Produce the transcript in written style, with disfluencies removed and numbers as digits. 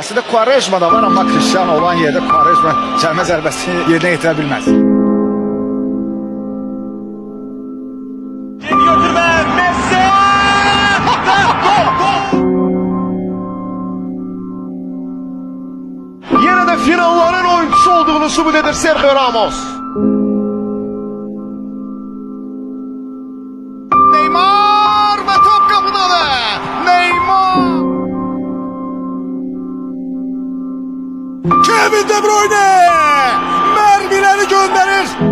Aslında Quaresma da var ama Cristiano olan yerde Quaresma çelme zərbəsini yerine getirebilmez. Götürme Messi! Gol! Yine de finallerin oyuncusu olduğunu sübut edir Sergio Ramos. Neymar ve top kapıda da. Neymar! Kevin De Bruyne mermileri gönderir.